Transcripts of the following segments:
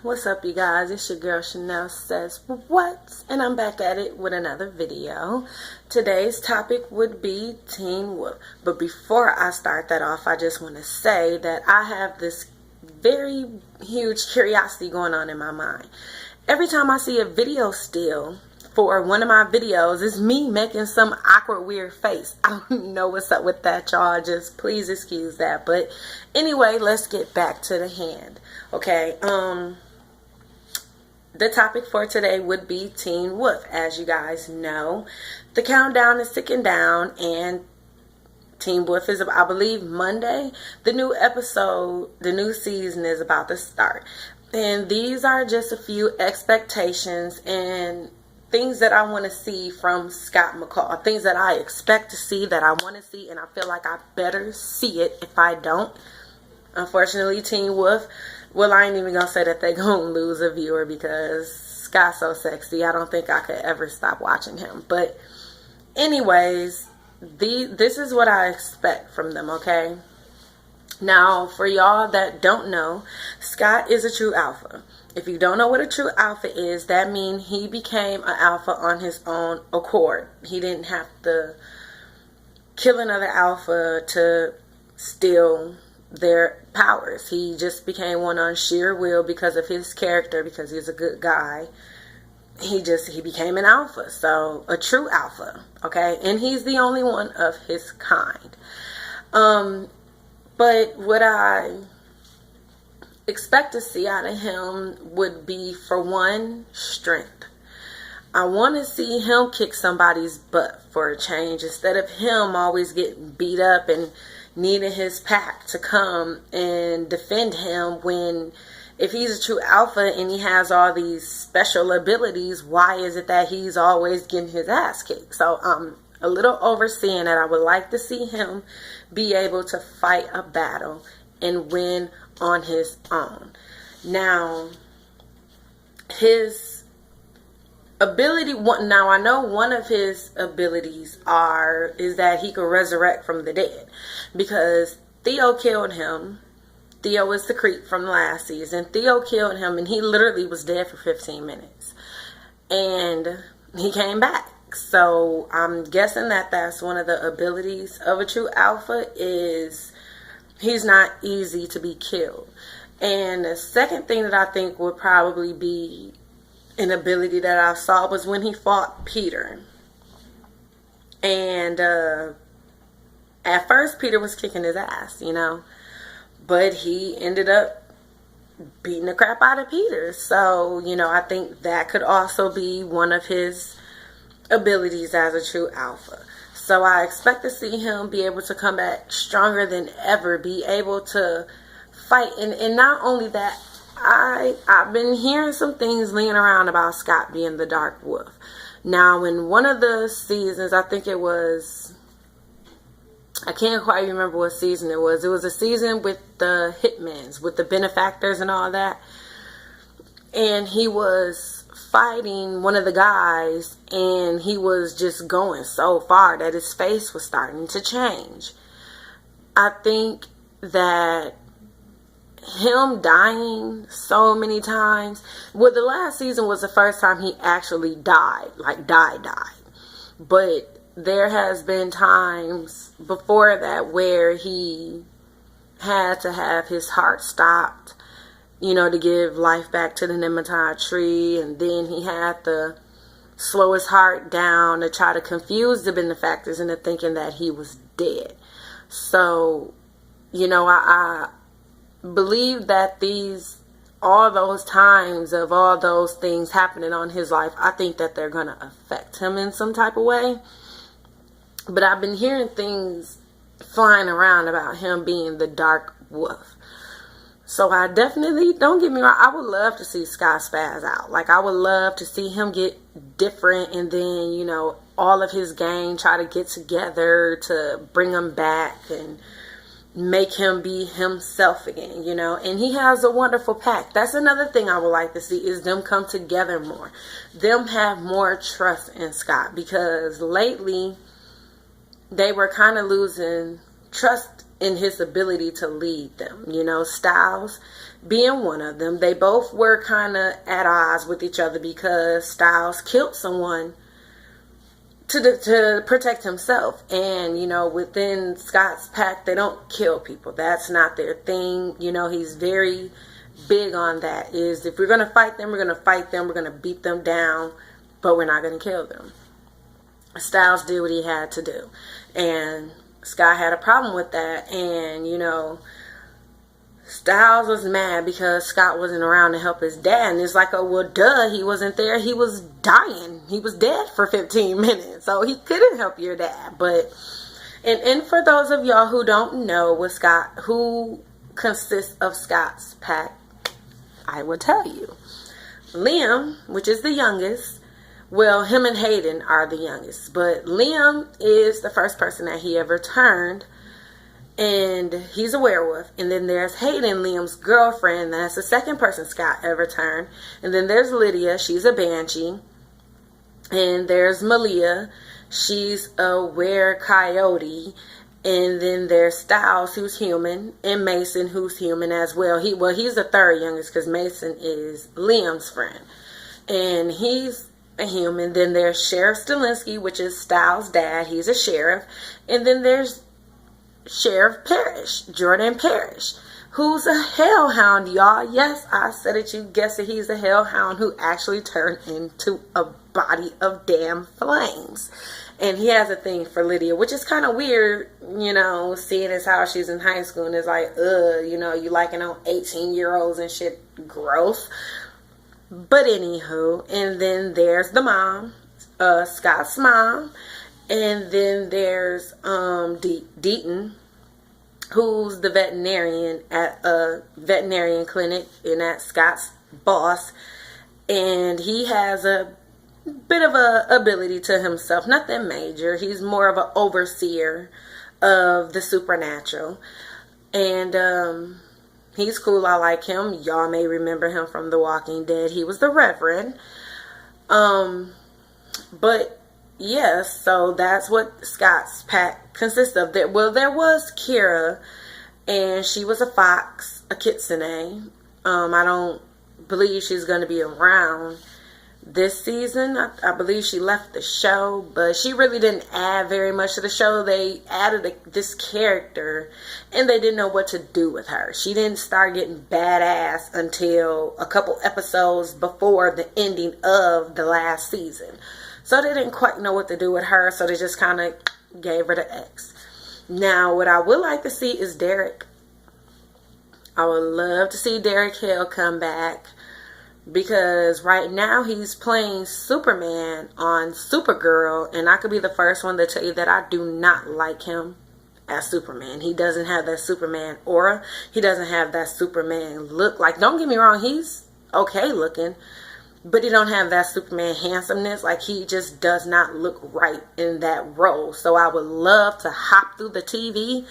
What's up, you guys? It's your girl Chanel Says What, and I'm back at it with another video. Today's topic would be Teen Wolf. But before I start that off, I just want to say that I have this very huge curiosity going on in my mind. Every time I see a video still for one of my videos, it's me making some awkward weird face. I don't know what's up with that, y'all. Just please excuse that. But anyway, let's get back to the hand. Okay, the topic for today would be Teen Wolf. As you guys know, the countdown is ticking down, and Teen Wolf is, I believe, Monday. The new episode, the new season is about to start. And these are just a few expectations and things that I want to see from Scott McCall. Things that I expect to see, that I want to see, and I feel like I better see it if I don't. Unfortunately, Teen Wolf, well, I ain't even going to say that they're going to lose a viewer because Scott's so sexy. I don't think I could ever stop watching him. But anyways, this is what I expect from them, okay? Now, for y'all that don't know, Scott is a true alpha. If you don't know what a true alpha is, that means he became an alpha on his own accord. He didn't have to kill another alpha to steal their powers. He just became one on sheer will because of his character, because he's a good guy. He became an alpha. So a true alpha, okay? And he's the only one of his kind. But what I expect to see out of him would be, for one, strength. I want to see him kick somebody's butt for a change, instead of him always getting beat up and needing his pack to come and defend him. When, if he's a true alpha and he has all these special abilities, why is it that he's always getting his ass kicked? So I'm a little overseeing that. I would like to see him be able to fight a battle and win on his own. Now, his ability, now I know one of his abilities is that he can resurrect from the dead, because Theo killed him. Theo is the creep from last season. Theo killed him, and he literally was dead for 15 minutes, and he came back. So I'm guessing that that's one of the abilities of a true alpha, is he's not easy to be killed. And the second thing that I think would probably be an ability that I saw was when he fought Peter. And at first Peter was kicking his ass, but he ended up beating the crap out of Peter. So, I think that could also be one of his abilities as a true alpha. So I expect to see him be able to come back stronger than ever, be able to fight. And not only that, I've been hearing some things laying around about Scott being the Dark Wolf. Now, in one of the seasons, I think it was, I can't quite remember what season it was. It was a season with the hitmans, with the benefactors and all that. And he was fighting one of the guys, and he was just going so far that his face was starting to change. I think that him dying so many times, well, the last season was the first time he actually died, like died. But there has been times before that where he had to have his heart stopped, to give life back to the Nematode tree. And then he had to slow his heart down to try to confuse the benefactors into thinking that he was dead. So, I believe that all those times of all those things happening on his life, I think that they're going to affect him in some type of way. But I've been hearing things flying around about him being the Dark Wolf. So I definitely, don't get me wrong, I would love to see Scott spaz out. Like, I would love to see him get different, and then, all of his gang try to get together to bring him back and make him be himself again, And he has a wonderful pack. That's another thing I would like to see, is them come together more. Them have more trust in Scott, because lately they were kind of losing trust in his ability to lead them. You know, Styles being one of them. They both were kind of at odds with each other because Styles killed someone to protect himself. And, you know, within Scott's pack, they don't kill people. That's not their thing. You know, he's very big on that. Is if we're going to fight them, we're going to fight them. We're going to beat them down, but we're not going to kill them. Styles did what he had to do. And Scott had a problem with that. And, you know, Styles was mad because Scott wasn't around to help his dad. And it's like, oh, well, duh, he wasn't there. He was dying. He was dead for 15 minutes. So he couldn't help your dad. But, and for those of y'all who don't know what Scott, who consists of Scott's pack, I will tell you. Liam, which is the youngest, well, him and Hayden are the youngest. But Liam is the first person that he ever turned. And he's a werewolf. And then there's Hayden, Liam's girlfriend. That's the second person Scott ever turned. And then there's Lydia. She's a banshee. And there's Malia. She's a were-coyote. And then there's Styles, who's human. And Mason, who's human as well. He's the third youngest because Mason is Liam's friend. And he's a human. Then there's Sheriff Stilinski, which is Styles' dad. He's a sheriff. And then there's Sheriff Parrish, Jordan Parrish, who's a hellhound, y'all. Yes, I said it. You guessed it. He's a hellhound who actually turned into a body of damn flames. And he has a thing for Lydia, which is kind of weird, you know, seeing as how she's in high school and it's like, you know, you liking on 18-year-olds and shit. Gross. But anywho, and then there's the mom, Scott's mom. And then there's Deaton, who's the veterinarian at a veterinarian clinic, and that's Scott's boss. And he has a bit of a ability to himself, nothing major. He's more of an overseer of the supernatural. And he's cool. I like him. Y'all may remember him from The Walking Dead. He was the Reverend. But yes, so that's what Scott's pack consists of. There was Kira, and she was a fox, a kitsune. I don't believe she's going to be around this season. I believe she left the show, but she really didn't add very much to the show. They added this character, and they didn't know what to do with her. She didn't start getting badass until a couple episodes before the ending of the last season. So they didn't quite know what to do with her, so they just kind of gave her the X. Now, what I would like to see is Derek. I would love to see Derek Hill come back, because right now he's playing Superman on Supergirl, and I could be the first one to tell you that I do not like him as Superman. He doesn't have that Superman aura. He doesn't have that Superman look. Like, don't get me wrong, he's okay looking, but he don't have that Superman handsomeness. Like, he just does not look right in that role. So I would love to hop through the TV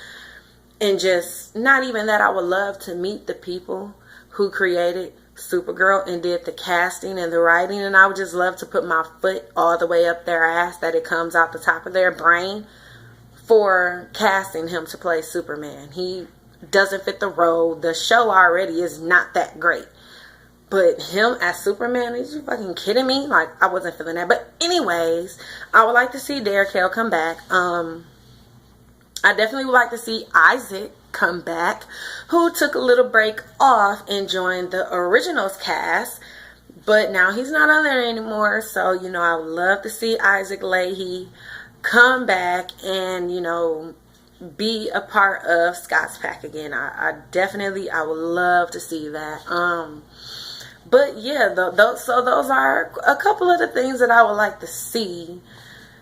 and just, not even that, I would love to meet the people who created Supergirl and did the casting and the writing. And I would just love to put my foot all the way up their ass that it comes out the top of their brain for casting him to play Superman. He doesn't fit the role. The show already is not that great. But him as Superman, are you fucking kidding me? Like, I wasn't feeling that. But anyways, I would like to see Derek Hill come back. I definitely would like to see Isaac come back, who took a little break off and joined the originals cast. But now he's not on there anymore. So, you know, I would love to see Isaac Leahy come back and, you know, be a part of Scott's pack again. I would love to see that. But yeah, those are a couple of the things that I would like to see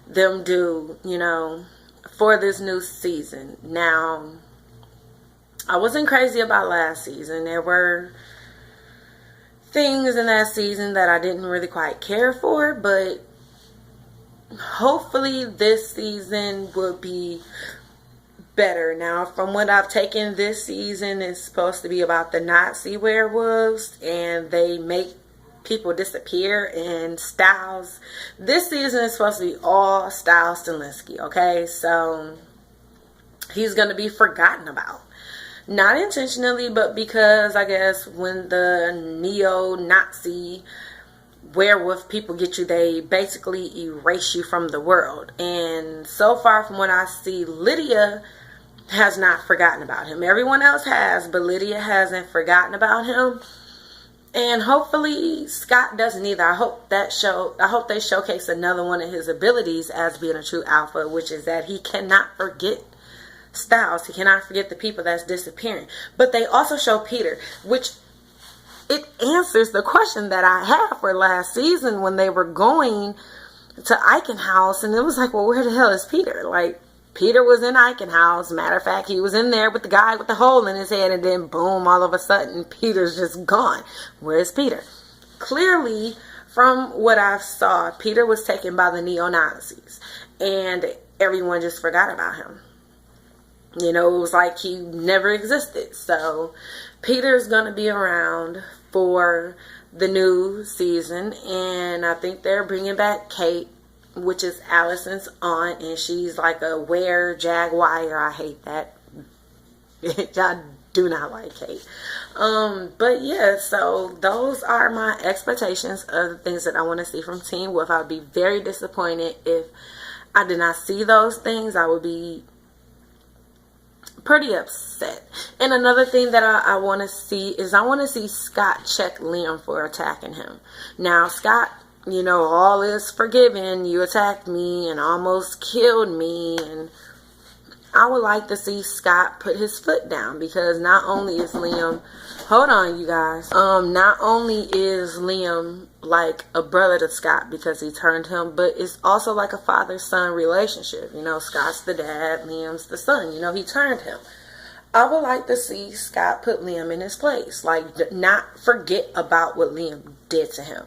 them do, you know, for this new season. Now, I wasn't crazy about last season. There were things in that season that I didn't really quite care for, but hopefully this season will be better. Now, from what I've taken, this season is supposed to be about the Nazi werewolves, and they make people disappear, and Styles. This season is supposed to be all Styles Stilinski, okay? So he's going to be forgotten about. Not intentionally, but because I guess when the neo-Nazi werewolf people get you, they basically erase you from the world. And so far from what I see, Lydia has not forgotten about him. Everyone else has, but Lydia hasn't forgotten about him. And hopefully Scott doesn't either. I hope they showcase another one of his abilities as being a true alpha, which is that he cannot forget Styles. He cannot forget the people that's disappearing. But they also show Peter, which it answers the question that I had for last season when they were going to Eichenhaus, and it was like, well, where the hell is Peter? Like, Peter was in Eichenhaus. Matter of fact, he was in there with the guy with the hole in his head, and then boom, all of a sudden, Peter's just gone. Where's Peter? Clearly, from what I saw, Peter was taken by the neo-Nazis, and everyone just forgot about him. You know, it was like he never existed. So, Peter's going to be around for the new season, and I think they're bringing back Kate, which is Allison's aunt, and she's like a were-jaguar. I hate that. I do not like Kate. But yeah, so those are my expectations of the things that I want to see from Teen Wolf. I would be very disappointed if I did not see those things. I would be pretty upset. And another thing that I want to see is I want to see Scott check Liam for attacking him. Now, Scott, you know, all is forgiven. You attacked me and almost killed me. And I would like to see Scott put his foot down, because not only is Liam, hold on you guys, not only is Liam like a brother to Scott because he turned him, but it's also like a father-son relationship. You know, Scott's the dad, Liam's the son. You know, he turned him. I would like to see Scott put Liam in his place. Like, not forget about what Liam did to him.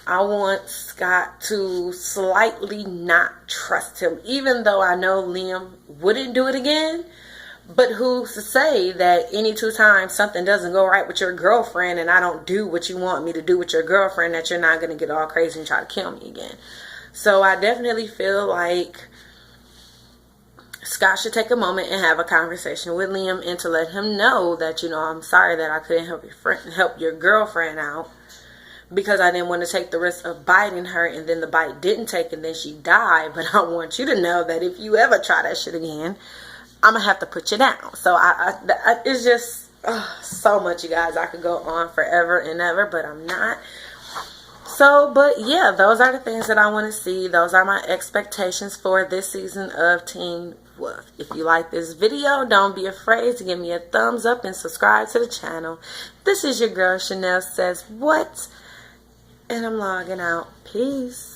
I want Scott to slightly not trust him, even though I know Liam wouldn't do it again. But who's to say that any two times something doesn't go right with your girlfriend and I don't do what you want me to do with your girlfriend, that you're not going to get all crazy and try to kill me again. So I definitely feel like Scott should take a moment and have a conversation with Liam, and to let him know that, you know, I'm sorry that I couldn't help your girlfriend out, because I didn't want to take the risk of biting her, and then the bite didn't take and then she died. But I want you to know that if you ever try that shit again, I'm going to have to put you down. So it's just so much, you guys. I could go on forever and ever, but I'm not. So, but yeah, those are the things that I want to see. Those are my expectations for this season of Teen Wolf. If you like this video, don't be afraid to give me a thumbs up and subscribe to the channel. This is your girl, Chanel Says What? And I'm logging out. Peace.